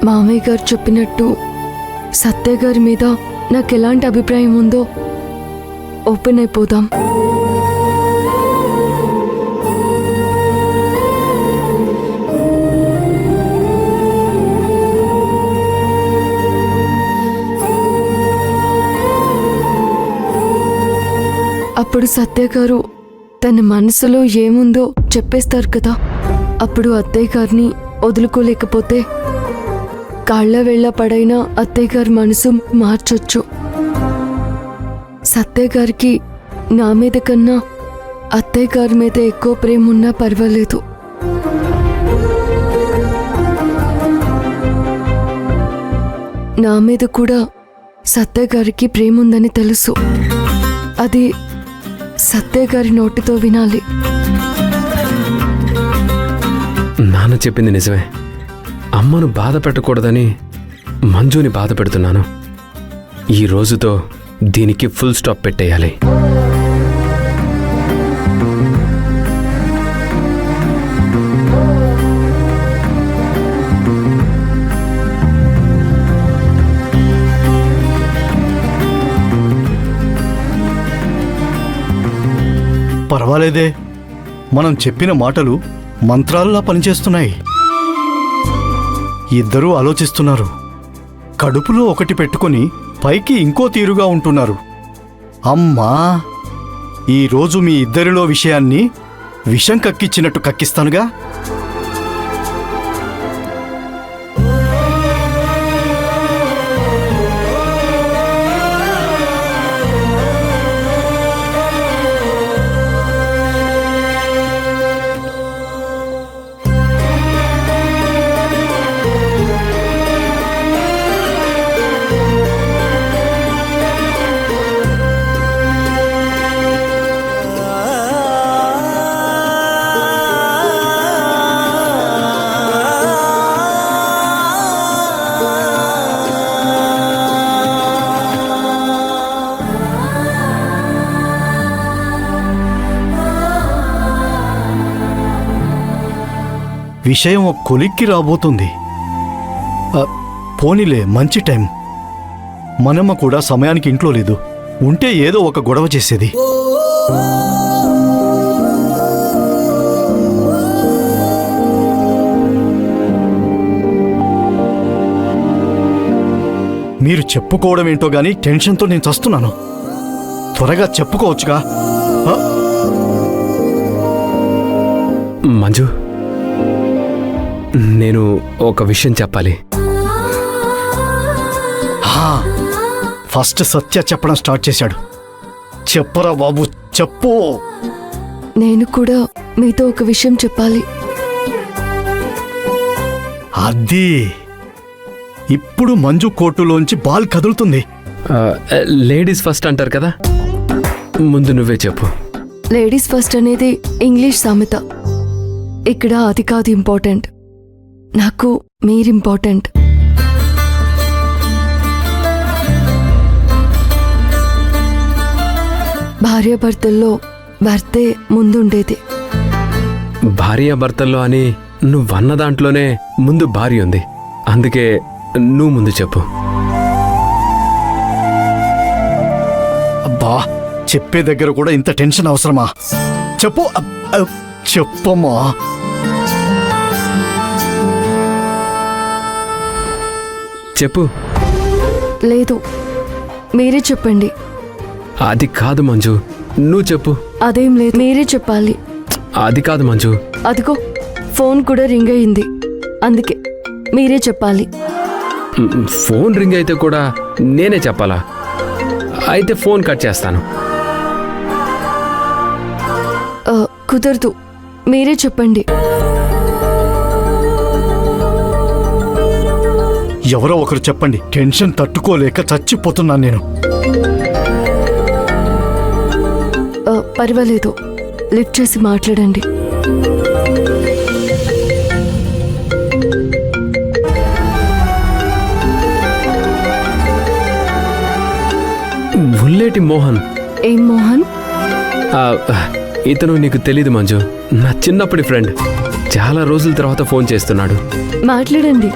మామయ్య గారు చెప్పినట్టు సత్య గారి మీద నాకు ఎలాంటి అభిప్రాయం ఉందో ఓపెన్ అయిపోదాం. అప్పుడు సత్య గారు తన మనసులో ఏముందో చెప్పేస్తారు కదా. అప్పుడు అత్తయ్య గారిని వదులుకోలేకపోతే కాళ్ళ వేళ్ళ పడైన అత్తయ్య గారి మనసు మార్చొచ్చు. సత్య గారికి నా మీద కన్నా అత్తయ్య గారి మీద ఎక్కువ ప్రేమ ఉన్నా పర్వాలేదు. నా మీద కూడా సత్య గారికి ప్రేమ ఉందని తెలుసు. అది సత్య గారి నోటితో వినాలి. నాన్న చెప్పింది నిజమే. అమ్మను బాధ పెట్టకూడదని మంజుని బాధ పెడుతున్నాను. ఈ రోజుతో దీనికి ఫుల్ స్టాప్ పెట్టేయాలి. పర్వాలేదే, మనం చెప్పిన మాటలు మంత్రాల్లా పనిచేస్తున్నాయి. ఇద్దరూ ఆలోచిస్తున్నారు. కడుపులో ఒకటి పెట్టుకొని పైకి ఇంకో తీరుగా ఉంటున్నారు. అమ్మా, ఈరోజు మీ ఇద్దరిలో విషయాన్ని విషం కక్కిచ్చినట్టు కక్కిస్తానుగా. విషయం ఒక కొలిక్కి రాబోతుంది. పోనీలే, మంచి టైం. మనమ్మ కూడా సమయానికి ఇంట్లో లేదు. ఉంటే ఏదో ఒక గొడవ చేసేది. మీరు చెప్పుకోవడం ఏంటో గానీ టెన్షన్తో నేను చస్తున్నాను. త్వరగా చెప్పుకోవచ్చుగా. మంజు, నేను ఒక విషయం చెప్పాలి. ఫస్ట్ సత్య చెప్పడం స్టార్ట్ చేశాడు. చెప్పరా బాబు, చెప్పు. నేను కూడా మీతో ఒక విషయం చెప్పాలి. అది ఇప్పుడు మంజు కోర్టులోంచి బాల్ కదులుతుంది. లేడీస్ ఫస్ట్ అంటారు కదా, ముందు నువ్వే చెప్పు. లేడీస్ ఫస్ట్ అనేది ఇంగ్లీష్ సామెత. ఇక్కడ అది కాదు ఇంపార్టెంట్. నాకు మీరు ఇంపార్టెంట్. భార్యాభర్తల్లో భర్తే ముందుండేది. భార్యాభర్తల్లో అని నువ్వన్న దాంట్లోనే ముందు భార్య ఉంది. అందుకే నువ్వు ముందు చెప్పు. అబ్బా, చెప్పే దగ్గర కూడా ఇంత టెన్షన్ అవసరమా? చెప్పు, చెప్పమ్మా. చెప్పు. లేదు, మీరే చెప్పండి. అది కాదు మంజు, నువ్వు చెప్పు. అదేం లేదు, మీరే చెప్పాలి. అది కాదు మంజు. అదిగో ఫోన్ కూడా రింగ్ అయింది, అందుకే మీరే చెప్పాలి. ఫోన్ రింగ్ అయితే కూడా నేనే చెప్పాలా? అయితే ఫోన్ కట్ చేస్తాను. కుదరదు, మీరే చెప్పండి. ఎవరో ఒకరు చెప్పండి. టెన్షన్ తట్టుకోలేక చచ్చిపోతున్నాను నేను. పర్వాలేదు, లిఫ్ట్ చేసి మాట్లాడండి. ఉల్లేటి మోహన్. ఏం మోహన్? ఇతను నీకు తెలీదు మంజు, నా చిన్నప్పటి ఫ్రెండ్. చాలా రోజుల తర్వాత ఫోన్ చేస్తున్నాడు. మాట్లాడండి.